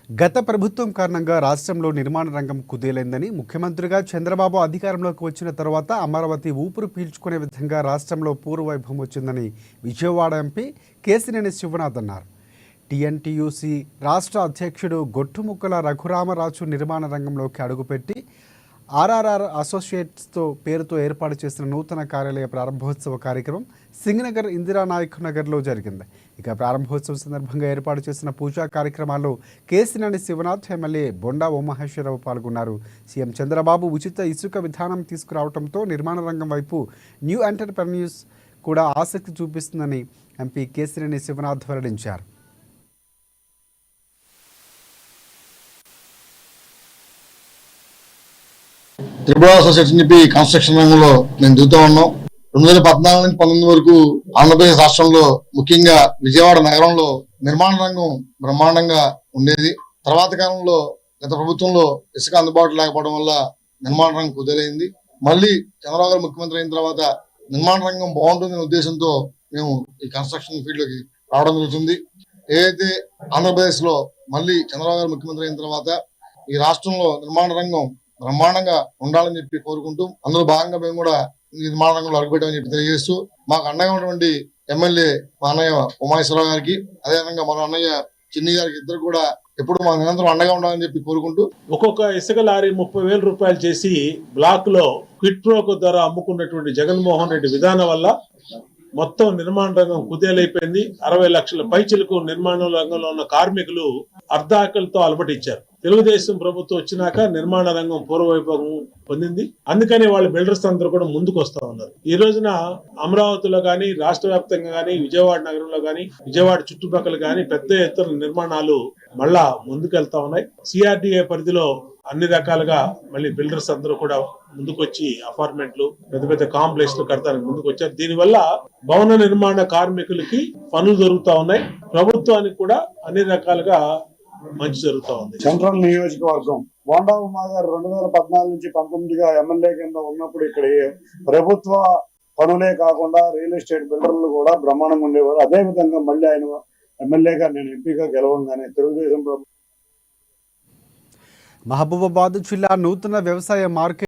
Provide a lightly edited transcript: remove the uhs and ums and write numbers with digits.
గత ప్రభుత్వం కారణంగా రాష్ట్రంలో నిర్మాణ రంగం కుదేలైందని ముఖ్యమంత్రిగా చంద్రబాబు అధికారంలోకి వచ్చిన తర్వాత అమరావతి ఊపిరి పీల్చుకునే విధంగా రాష్ట్రంలో పూర్వవైభవం వచ్చిందని విజయవాడ ఎంపీ కేసినేని శివనాథ్ అన్నారు. టీఎన్టీయూసీ రాష్ట్ర అధ్యక్షుడు గొట్టుముక్కల రఘురామరాజు నిర్మాణ రంగంలోకి అడుగుపెట్టి ఆర్ఆర్ఆర్ అసోసియేట్స్తో పేరుతో ఏర్పాటు చేసిన నూతన కార్యాలయ ప్రారంభోత్సవ కార్యక్రమం సింగనగర్ ఇందిరానాయక్ నగర్లో జరిగింది. ఇక ప్రారంభోత్సవం సందర్భంగా ఏర్పాటు చేసిన పూజా కార్యక్రమాల్లో కేసినేని శివనాథ్, ఎమ్మెల్యే బొండా ఉమామహేశ్వరరావు పాల్గొన్నారు. సీఎం చంద్రబాబు ఉచిత ఇసుక విధానం తీసుకురావడంతో నిర్మాణ రంగం వైపు న్యూ ఎంటర్‌ప్రెన్యూర్స్ కూడా ఆసక్తి చూపిస్తుందని ఎంపీ కేసినేని శివనాథ్ వెల్లడించారు. త్రిపుర అసోసియేట్స్ అని చెప్పి కన్స్ట్రక్షన్ రంగంలో మేము దిగుతూ ఉన్నాం. 2014 నుంచి 19 వరకు ఆంధ్రప్రదేశ్ రాష్ట్రంలో ముఖ్యంగా విజయవాడ నగరంలో నిర్మాణ రంగం బ్రహ్మాండంగా ఉండేది. తర్వాత కాలంలో గత ప్రభుత్వంలో ఇసుక అందుబాటులో లేకపోవడం వల్ల నిర్మాణ రంగం కుదేలైంది. మళ్ళీ చంద్రబాబు గారు ముఖ్యమంత్రి అయిన తర్వాత నిర్మాణ రంగం బాగుంటుందనే ఉద్దేశంతో మేము ఈ కన్స్ట్రక్షన్ ఫీల్డ్ లోకి రావడం జరుగుతుంది. ఏదైతే ఆంధ్రప్రదేశ్ లో మళ్ళీ చంద్రబాబు గారు ముఖ్యమంత్రి అయిన తర్వాత ఈ రాష్ట్రంలో నిర్మాణ రంగం బ్రహ్మాండంగా ఉండాలని చెప్పి కోరుకుంటూ అందులో భాగంగా మేము కూడా నిర్మాణ రంగంలో అడుగుపెట్టామని చెప్పి తెలియజేస్తూ మాకు అండగా ఉన్నటువంటి ఎమ్మెల్యే మా అన్నయ్య ఉమామహేశ్వరరావు గారికి, అదేవిధంగా మన అన్నయ్య చిన్ని గారికి ఇద్దరు కూడా ఎప్పుడు మా నిరంతరం అండగా ఉండాలని చెప్పి కోరుకుంటూ ఒక్కొక్క ఇసుక లారీ 30,000 రూపాయలు చేసి బ్లాక్ లో క్విట్ ప్రోకో ద్వారా అమ్ముకున్నటువంటి జగన్మోహన్ రెడ్డి విధానం వల్ల మొత్తం నిర్మాణ రంగం కుదేలైపోయింది. 60 లక్షల పైచిలకు నిర్మాణ రంగంలో ఉన్న కార్మికులు అర్ధాకలతో అలమటించారు. తెలుగుదేశం ప్రభుత్వం వచ్చినాక నిర్మాణ రంగం పూర్వవైభవం పొందింది. అందుకని వాళ్ళ బిల్డర్స్ అందరూ కూడా ముందుకు వస్తా ఉన్నారు. ఈ రోజున అమరావతిలో గానీ, రాష్ట్ర వ్యాప్తంగా గానీ, విజయవాడ నగరంలో గానీ, విజయవాడ చుట్టుపక్కల గానీ పెద్ద ఎత్తున నిర్మాణాలు మళ్ళా ముందుకెళ్తా ఉన్నాయి. సిఆర్డీఏ పరిధిలో అన్ని రకాలుగా మళ్ళీ బిల్డర్స్ అందరూ కూడా ముందుకొచ్చి అపార్ట్మెంట్లు, పెద్ద పెద్ద కాంప్లెక్స్లు కడతానికి ముందుకు వచ్చారు. దీనివల్ల భవన నిర్మాణ కార్మికులకి పనులు జరుగుతా ఉన్నాయి. ప్రభుత్వానికి కూడా అన్ని రకాలుగా మంచి జరుగుతా ఉంది. సెంట్రల్ నియోజకవర్గం బొండా ఉమా గారు 2014 నుంచి 19గా ఎమ్మెల్యే కింద ఉన్నప్పుడు ఇక్కడ ప్రభుత్వ పనులే కాకుండా రియల్ ఎస్టేట్ బిల్డర్లు కూడా బ్రహ్మాండంగా ఉండేవారు. అదే విధంగా మళ్ళీ ఆయన ఎమ్మెల్యేగా నేను ఎంపీగా గెలవంగానే తెలుగుదేశం ప్రభుత్వం మహబూబాబాద్ జిల్లా నూతన వ్యవసాయ మార్కెట్